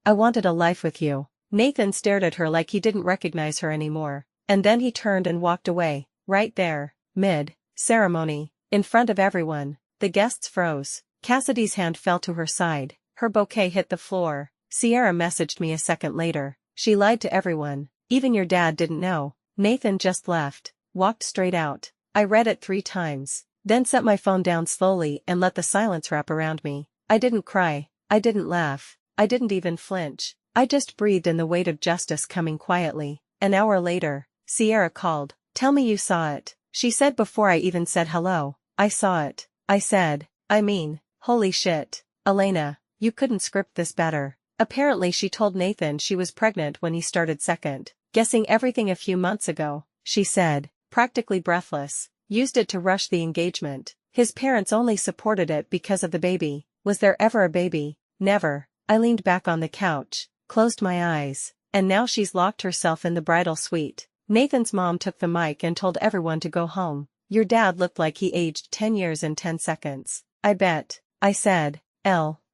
wanted a life with you. Nathan stared at her like he didn't recognize her anymore. And then he turned and walked away. Right there, mid-ceremony, in front of everyone, the guests froze. Cassidy's hand fell to her side. Her bouquet hit the floor. Sierra messaged me a second later. She lied to everyone. Even your dad didn't know. Nathan just left, walked straight out. I read it 3 times, then set my phone down slowly and let the silence wrap around me. I didn't cry. I didn't laugh. I didn't even flinch. I just breathed in the weight of justice coming quietly. An hour later, Sierra called. Tell me you saw it, she said before I even said hello. I saw it. I said, holy shit. Elena, you couldn't script this better. Apparently she told Nathan she was pregnant when he started second guessing everything a few months ago, she said, practically breathless. Used it to rush the engagement. His parents only supported it because of the baby. Was there ever a baby? Never. I leaned back on the couch, closed my eyes, and now she's locked herself in the bridal suite. Nathan's mom took the mic and told everyone to go home. Your dad looked like he aged 10 years in 10 seconds. I bet, I said.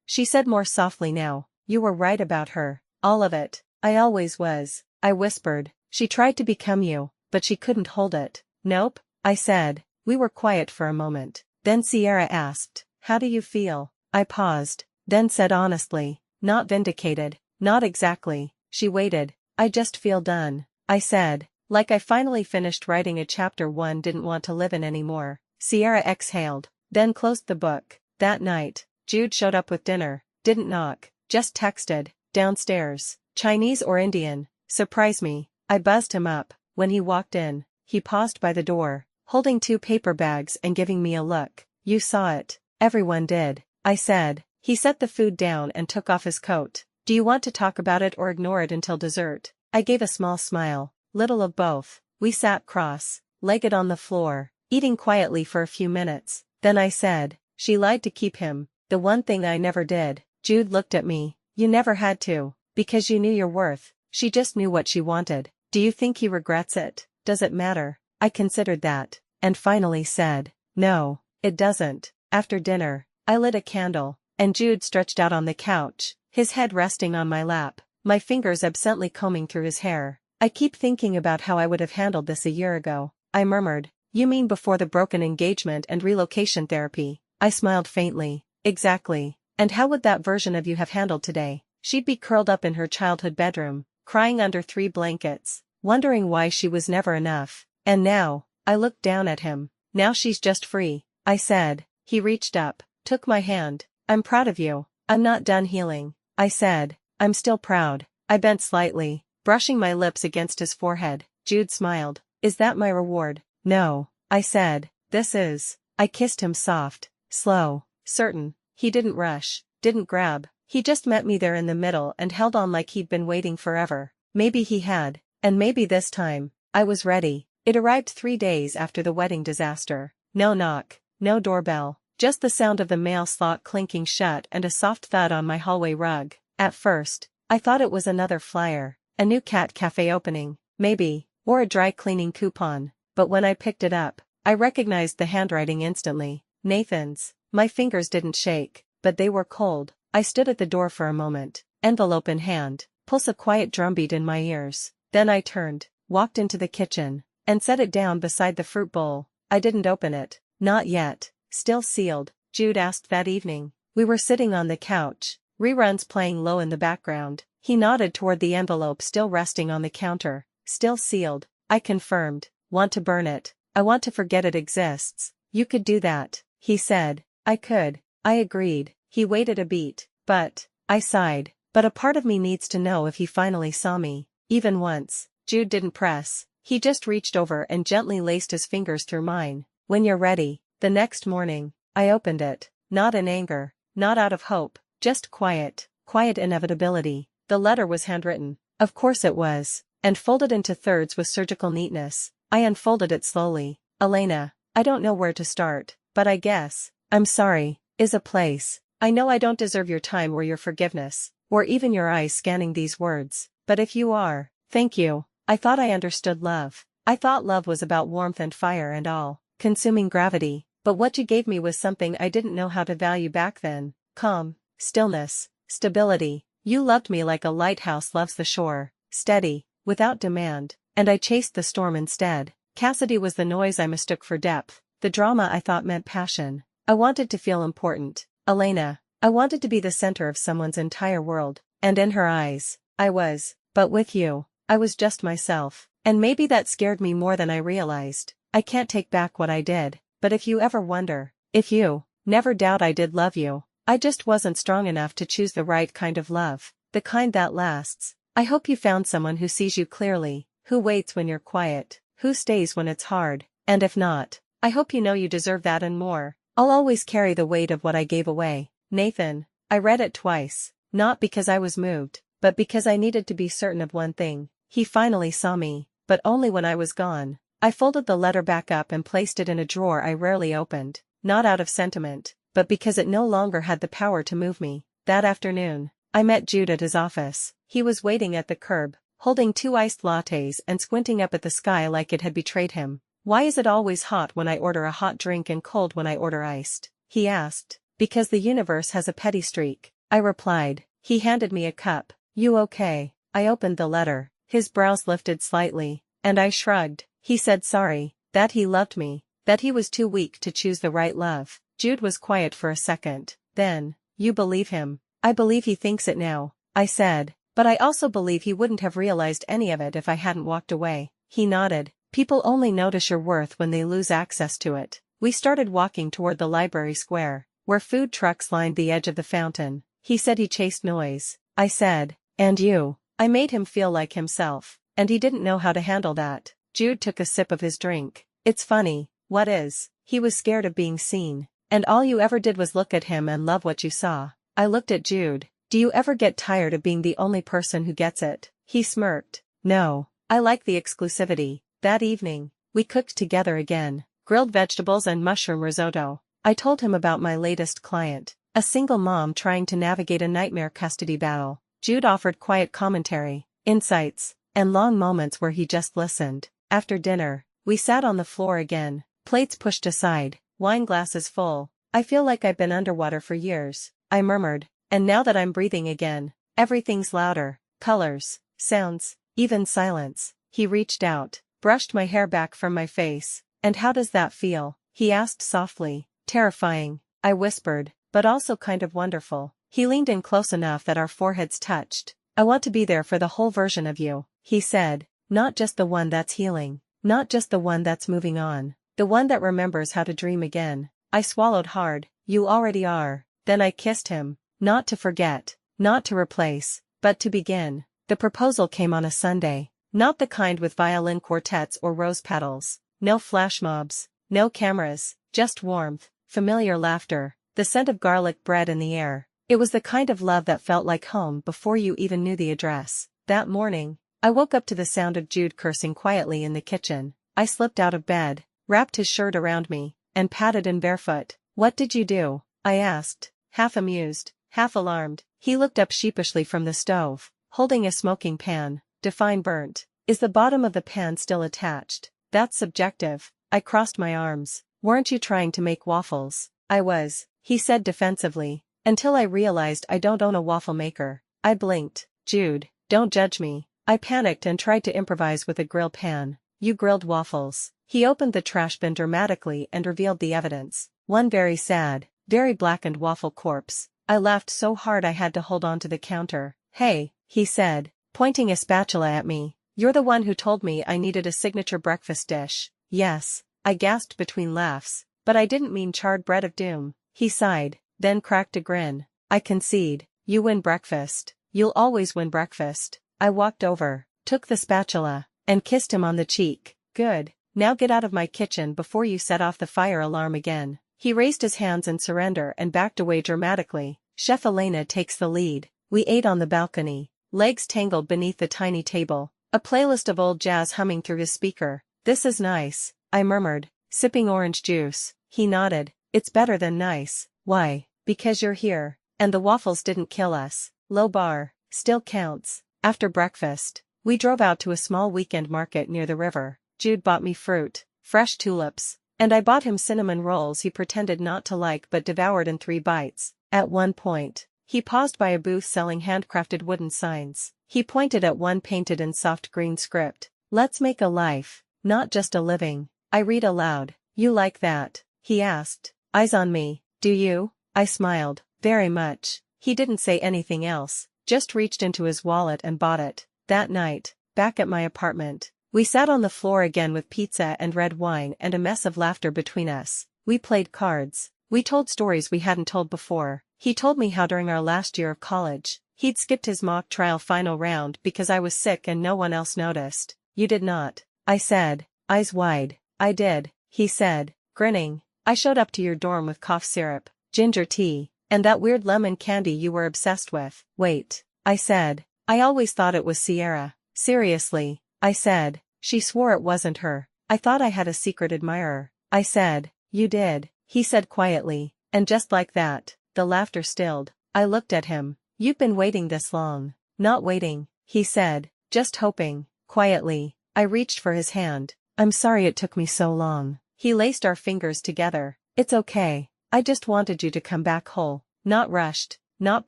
She said more softly now. You were right about her. All of it. I always was, I whispered. She tried to become you, but she couldn't hold it. Nope, I said. We were quiet for a moment. Then Sierra asked, how do you feel? I paused, then said honestly, not vindicated, not exactly. She waited. I just feel done, I said, like I finally finished writing a chapter one didn't want to live in anymore. Sierra exhaled, then closed the book. That night, Jude showed up with dinner, didn't knock, just texted, downstairs, Chinese or Indian, surprise me. I buzzed him up. When he walked in, he paused by the door, holding 2 paper bags and giving me a look. You saw it. Everyone did, I said. He set the food down and took off his coat. Do you want to talk about it or ignore it until dessert? I gave a small smile. Little of both. We sat cross-legged on the floor, eating quietly for a few minutes. Then I said, she lied to keep him, the one thing I never did. Jude looked at me. You never had to, because you knew your worth. She just knew what she wanted. Do you think he regrets it? Does it matter? I considered that, and finally said, no, it doesn't. After dinner, I lit a candle, and Jude stretched out on the couch, his head resting on my lap, my fingers absently combing through his hair. I keep thinking about how I would have handled this a year ago, I murmured. You mean before the broken engagement and relocation therapy? I smiled faintly. Exactly. And how would that version of you have handled today? She'd be curled up in her childhood bedroom, crying under 3 blankets, wondering why she was never enough. And now, I looked down at him. Now she's just free, I said. He reached up, took my hand. I'm proud of you. I'm not done healing, I said. I'm still proud. I bent slightly, brushing my lips against his forehead. Jude smiled. Is that my reward? No, I said. This is. I kissed him soft, slow, certain. He didn't rush, didn't grab. He just met me there in the middle and held on like he'd been waiting forever. Maybe he had, and maybe this time, I was ready. It arrived 3 days after the wedding disaster. No knock, no doorbell, just the sound of the mail slot clinking shut and a soft thud on my hallway rug. At first, I thought it was another flyer, a new cat cafe opening, maybe, or a dry cleaning coupon. But when I picked it up, I recognized the handwriting instantly. Nathan's. My fingers didn't shake, but they were cold. I stood at the door for a moment, envelope in hand, pulse a quiet drumbeat in my ears. Then I turned, walked into the kitchen, and set it down beside the fruit bowl. I didn't open it. Not yet. Still sealed. Jude asked that evening. We were sitting on the couch, reruns playing low in the background. He nodded toward the envelope still resting on the counter. Still sealed. I confirmed. Want to burn it. I want to forget it exists. You could do that, he said. I could. I agreed. He waited a beat. But, I sighed. But a part of me needs to know if he finally saw me. Even once. Jude didn't press. He just reached over and gently laced his fingers through mine. When you're ready. The next morning, I opened it. Not in anger. Not out of hope. Just quiet. Quiet inevitability. The letter was handwritten. Of course it was. And folded into thirds with surgical neatness. I unfolded it slowly. Elena, I don't know where to start, but I guess, I'm sorry, is a place. I know I don't deserve your time or your forgiveness, or even your eyes scanning these words, but if you are, thank you. I thought I understood love. I thought love was about warmth and fire and all-consuming gravity, but what you gave me was something I didn't know how to value back then. Calm, stillness, stability. You loved me like a lighthouse loves the shore, steady, without demand, and I chased the storm instead. Cassidy was the noise I mistook for depth, the drama I thought meant passion. I wanted to feel important, Elena. I wanted to be the center of someone's entire world, and in her eyes, I was, but with you, I was just myself. And maybe that scared me more than I realized. I can't take back what I did, but if you ever wonder, if you never doubt I did love you, I just wasn't strong enough to choose the right kind of love, the kind that lasts. I hope you found someone who sees you clearly, who waits when you're quiet, who stays when it's hard, and if not, I hope you know you deserve that and more. I'll always carry the weight of what I gave away. Nathan. I read it twice, not because I was moved, but because I needed to be certain of one thing. He finally saw me. But only when I was gone. I folded the letter back up and placed it in a drawer I rarely opened, not out of sentiment, but because it no longer had the power to move me. That afternoon, I met Jude at his office. He was waiting at the curb, holding 2 iced lattes and squinting up at the sky like it had betrayed him. Why is it always hot when I order a hot drink and cold when I order iced? He asked. Because the universe has a petty streak, I replied. He handed me a cup. You okay? I opened the letter. His brows lifted slightly, and I shrugged. He said sorry, that he loved me, that he was too weak to choose the right love. Jude was quiet for a second. Then, you believe him? I believe he thinks it now, I said, but I also believe he wouldn't have realized any of it if I hadn't walked away. He nodded. People only notice your worth when they lose access to it. We started walking toward the library square, where food trucks lined the edge of the fountain. He said he chased noise. I said, and you? I made him feel like himself, and he didn't know how to handle that. Jude took a sip of his drink. It's funny. What is? He was scared of being seen, and all you ever did was look at him and love what you saw. I looked at Jude. Do you ever get tired of being the only person who gets it? He smirked. No. I like the exclusivity. That evening, we cooked together again, grilled vegetables and mushroom risotto. I told him about my latest client, a single mom trying to navigate a nightmare custody battle. Jude offered quiet commentary, insights, and long moments where he just listened. After dinner, we sat on the floor again, plates pushed aside, wine glasses full. I feel like I've been underwater for years, I murmured, and now that I'm breathing again, everything's louder, colors, sounds, even silence. He reached out, brushed my hair back from my face. And how does that feel? He asked softly. Terrifying, I whispered, but also kind of wonderful. He leaned in close enough that our foreheads touched. I want to be there for the whole version of you, he said, not just the one that's healing, not just the one that's moving on, the one that remembers how to dream again. I swallowed hard. You already are. Then I kissed him, not to forget, not to replace, but to begin. The proposal came on a Sunday, not the kind with violin quartets or rose petals, no flash mobs, no cameras, just warmth, familiar laughter, the scent of garlic bread in the air. It was the kind of love that felt like home before you even knew the address. That morning, I woke up to the sound of Jude cursing quietly in the kitchen. I slipped out of bed, wrapped his shirt around me, and padded in barefoot. What did you do? I asked, half amused, half alarmed. He looked up sheepishly from the stove, holding a smoking pan. Define burnt. Is the bottom of the pan still attached? That's subjective. I crossed my arms. Weren't you trying to make waffles? I was, he said defensively. Until I realized I don't own a waffle maker. I blinked. Jude, don't judge me. I panicked and tried to improvise with a grill pan. You grilled waffles. He opened the trash bin dramatically and revealed the evidence. One very sad, very blackened waffle corpse. I laughed so hard I had to hold on to the counter. Hey, he said, pointing a spatula at me. You're the one who told me I needed a signature breakfast dish. Yes, I gasped between laughs, but I didn't mean charred bread of doom. He sighed, then cracked a grin. I concede. You win breakfast. You'll always win breakfast. I walked over, took the spatula, and kissed him on the cheek. Good. Now get out of my kitchen before you set off the fire alarm again. He raised his hands in surrender and backed away dramatically. Chef Elena takes the lead. We ate on the balcony, legs tangled beneath the tiny table, a playlist of old jazz humming through his speaker. This is nice, I murmured, sipping orange juice. He nodded. It's better than nice. Why? Because you're here. And the waffles didn't kill us. Low bar. Still counts. After breakfast, we drove out to a small weekend market near the river. Jude bought me fruit, fresh tulips, and I bought him cinnamon rolls he pretended not to like but devoured in 3 bites. At one point, he paused by a booth selling handcrafted wooden signs. He pointed at one painted in soft green script. "Let's make a life, not just a living." I read aloud. "You like that?" he asked. Eyes on me. "Do you?" I smiled. "Very much." He didn't say anything else, just reached into his wallet and bought it. That night, back at my apartment, we sat on the floor again with pizza and red wine and a mess of laughter between us. We played cards. We told stories we hadn't told before. He told me how during our last year of college, he'd skipped his mock trial final round because I was sick and no one else noticed. "You did not," I said, eyes wide. "I did," he said, grinning. "I showed up to your dorm with cough syrup, ginger tea, and that weird lemon candy you were obsessed with." "Wait," I said. "I always thought it was Sierra." "Seriously," I said. "She swore it wasn't her. I thought I had a secret admirer." I said. "You did," he said quietly, and just like that, the laughter stilled. I looked at him. "You've been waiting this long." "Not waiting," he said, "just hoping." Quietly, I reached for his hand. "I'm sorry it took me so long." He laced our fingers together. "It's okay. I just wanted you to come back whole. Not rushed, not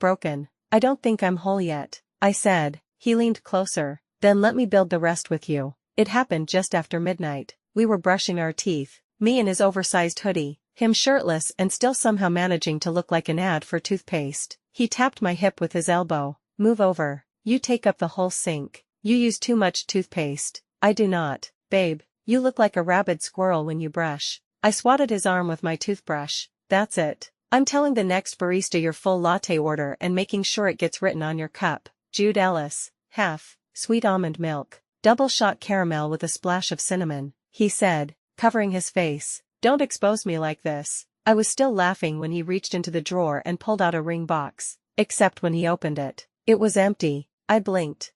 broken." "I don't think I'm whole yet," I said. He leaned closer. "Then let me build the rest with you." It happened just after midnight. We were brushing our teeth, me in his oversized hoodie, him shirtless and still somehow managing to look like an ad for toothpaste. He tapped my hip with his elbow. "Move over. You take up the whole sink. You use too much toothpaste." "I do not, babe. You look like a rabid squirrel when you brush." I swatted his arm with my toothbrush. "That's it. I'm telling the next barista your full latte order and making sure it gets written on your cup. Jude Ellis, half, sweet almond milk, double shot caramel with a splash of cinnamon," he said, covering his face. "Don't expose me like this." I was still laughing when he reached into the drawer and pulled out a ring box, except when he opened it. It was empty. I blinked.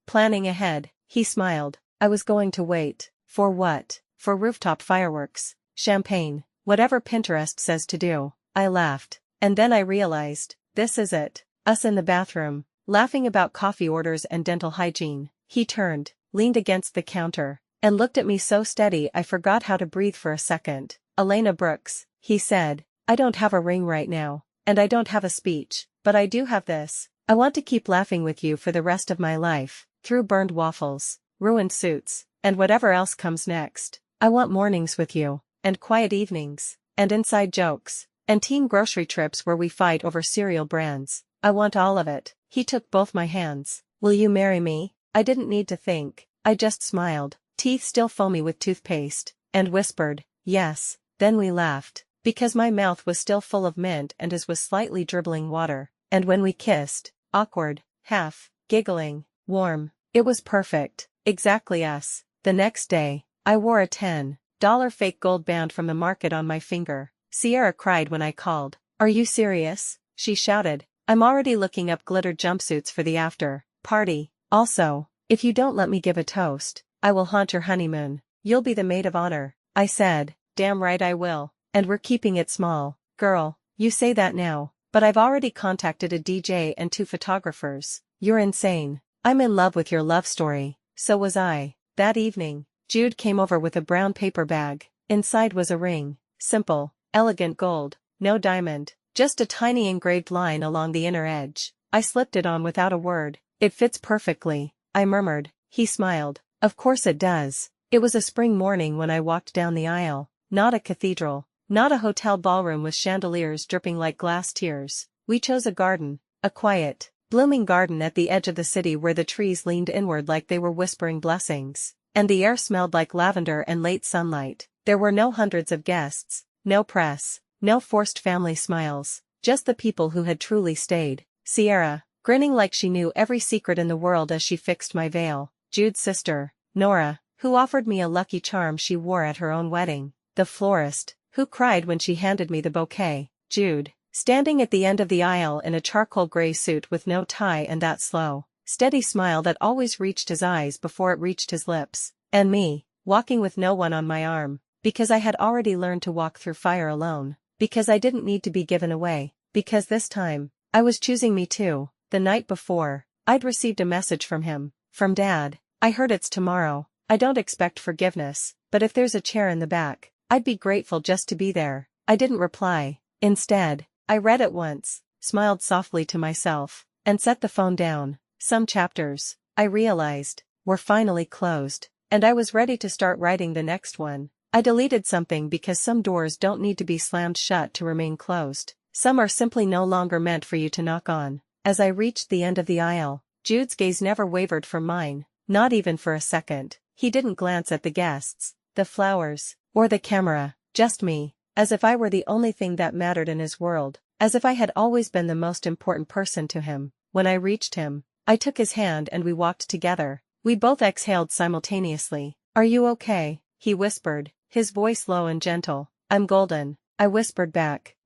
Planning ahead," he smiled. "I was going to wait." "For what?" "For rooftop fireworks, champagne, whatever Pinterest says to do." I laughed. And then I realized, this is it. Us in the bathroom, laughing about coffee orders and dental hygiene. He turned, leaned against the counter, and looked at me so steady I forgot how to breathe for a second. "Elena Brooks," he said, "I don't have a ring right now, and I don't have a speech, but I do have this. I want to keep laughing with you for the rest of my life, through burned waffles, ruined suits, and whatever else comes next. I want mornings with you, and quiet evenings, and inside jokes, and team grocery trips where we fight over cereal brands. I want all of it." He took both my hands. "Will you marry me?" I didn't need to think. I just smiled, teeth still foamy with toothpaste, and whispered, "Yes." Then we laughed, because my mouth was still full of mint and his was slightly dribbling water. And when we kissed, awkward, half, giggling, warm, it was perfect, exactly us. The next day, I wore a $10 fake gold band from the market on my finger. Sierra cried when I called. "Are you serious?" she shouted. "I'm already looking up glitter jumpsuits for the after party. Also, if you don't let me give a toast, I will haunt your honeymoon. You'll be the maid of honor." I said, "Damn right I will. And we're keeping it small." "Girl, you say that now, but I've already contacted a DJ and 2 photographers." "You're insane." "I'm in love with your love story." So was I. That evening, Jude came over with a brown paper bag. Inside was a ring. Simple, elegant gold, no diamond, just a tiny engraved line along the inner edge. I slipped it on without a word. "It fits perfectly," I murmured. He smiled. "Of course it does." It was a spring morning when I walked down the aisle. Not a cathedral, not a hotel ballroom with chandeliers dripping like glass tears. We chose a garden, a quiet, blooming garden at the edge of the city where the trees leaned inward like they were whispering blessings, and the air smelled like lavender and late sunlight. There were no hundreds of guests, no press, no forced family smiles, just the people who had truly stayed. Sierra, grinning like she knew every secret in the world as she fixed my veil. Jude's sister, Nora, who offered me a lucky charm she wore at her own wedding. The florist, who cried when she handed me the bouquet. Jude, standing at the end of the aisle in a charcoal gray suit with no tie and that slow, steady smile that always reached his eyes before it reached his lips. And me, walking with no one on my arm, because I had already learned to walk through fire alone, because I didn't need to be given away. because this time, I was choosing me too. The night before, I'd received a message from him, from Dad. I heard it's tomorrow. I don't expect forgiveness, but if there's a chair in the back, I'd be grateful just to be there. I didn't reply. Instead, I read it once, smiled softly to myself, and set the phone down. Some chapters, I realized, were finally closed, and I was ready to start writing the next one. I deleted something because some doors don't need to be slammed shut to remain closed. Some are simply no longer meant for you to knock on. As I reached the end of the aisle, Jude's gaze never wavered from mine, not even for a second. He didn't glance at the guests, the flowers, or the camera, just me, as if I were the only thing that mattered in his world, as if I had always been the most important person to him. When I reached him, I took his hand and we walked together. We both exhaled simultaneously. "Are you okay?" he whispered, his voice low and gentle. "I'm golden," I whispered back.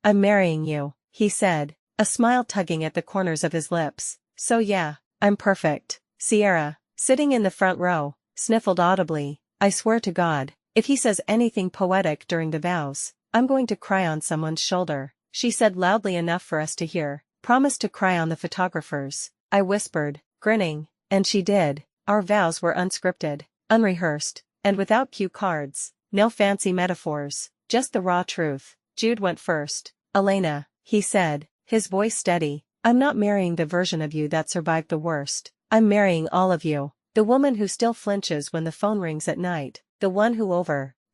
I'm marrying you," he said, a smile tugging at the corners of his lips. "So yeah, I'm perfect." Sierra, sitting in the front row, sniffled audibly. "I swear to God, if he says anything poetic during the vows, I'm going to cry on someone's shoulder," she said loudly enough for us to hear. "Promise to cry on the photographers," I whispered, grinning, and she did. Our vows were unscripted, unrehearsed, and without cue cards. No fancy metaphors, just the raw truth. Jude went first. "Elena," he said, his voice steady, "I'm not marrying the version of you that survived the worst. I'm marrying all of you. The woman who still flinches when the phone rings at night. The one who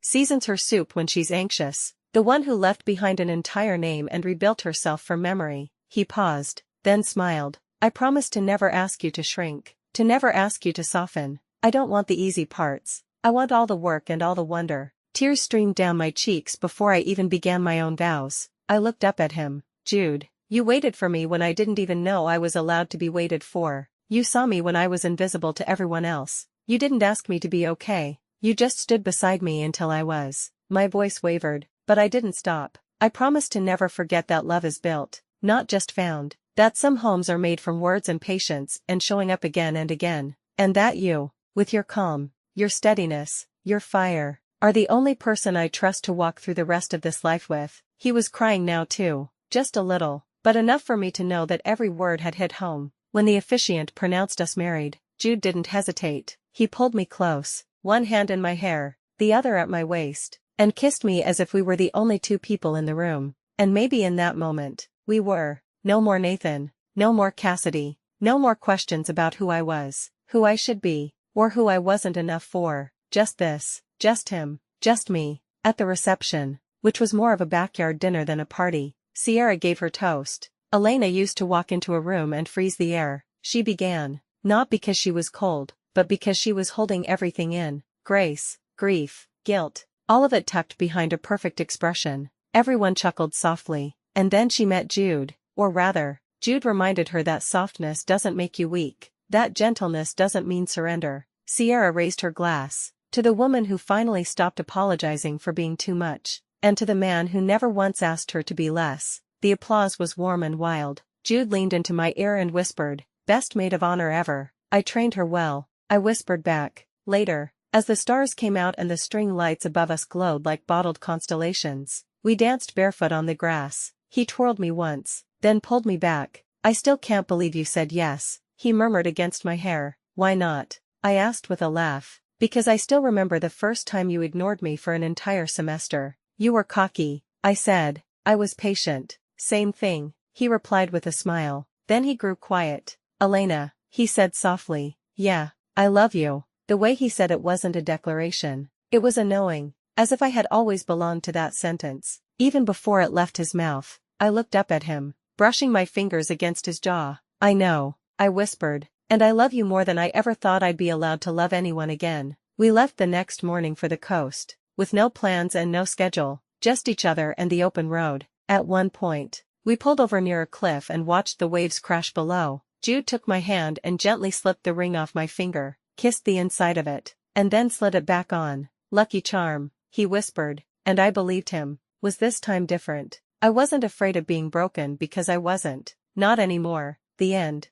seasons her soup when she's anxious. The one who left behind an entire name and rebuilt herself from memory." He paused, then smiled. "I promise to never ask you to shrink, to never ask you to soften. I don't want the easy parts. I want all the work and all the wonder." Tears streamed down my cheeks before I even began my own vows. I looked up at him. "Jude, you waited for me when I didn't even know I was allowed to be waited for. You saw me when I was invisible to everyone else. You didn't ask me to be okay. You just stood beside me until I was." My voice wavered, but I didn't stop. "I promise to never forget that love is built, not just found. That some homes are made from words and patience and showing up again and again. And that you, with your calm, your steadiness, your fire, are the only person I trust to walk through the rest of this life with." He was crying now too, just a little, but enough for me to know that every word had hit home. When the officiant pronounced us married, Jude didn't hesitate. He pulled me close, one hand in my hair, the other at my waist, and kissed me as if we were the only two people in the room. And maybe in that moment, we were. No more Nathan, no more Cassidy, no more questions about who I was, who I should be, or who I wasn't enough for. Just this, just him, just me. At the reception, which was more of a backyard dinner than a party, Sierra gave her toast. Elena used to walk into a room and freeze the air. She began, not because she was cold, but because she was holding everything in. Grace, grief, guilt, all of it tucked behind a perfect expression. Everyone chuckled softly, and then she met Jude, or rather, Jude reminded her that softness doesn't make you weak, that gentleness doesn't mean surrender. Sierra raised her glass, to the woman who finally stopped apologizing for being too much, and to the man who never once asked her to be less. The applause was warm and wild. Jude leaned into my ear and whispered, "Best maid of honor ever." "I trained her well," I whispered back. Later, as the stars came out and the string lights above us glowed like bottled constellations, we danced barefoot on the grass. He twirled me once, then pulled me back. "I still can't believe you said yes," he murmured against my hair. "Why not?" I asked with a laugh. "Because I still remember the first time you ignored me for an entire semester." "You were cocky," I said. "I was patient." "Same thing," he replied with a smile. Then he grew quiet. "Elena," he said softly, "yeah, I love you." The way he said it wasn't a declaration. It was a knowing, as if I had always belonged to that sentence, even before it left his mouth. I looked up at him, brushing my fingers against his jaw. "I know," I whispered, "and I love you more than I ever thought I'd be allowed to love anyone again." We left the next morning for the coast, with no plans and no schedule, just each other and the open road. At one point, we pulled over near a cliff and watched the waves crash below. Jude took my hand and gently slipped the ring off my finger, kissed the inside of it, and then slid it back on. "Lucky charm," he whispered, and I believed him. Was this time different? I wasn't afraid of being broken because I wasn't. Not anymore. The end.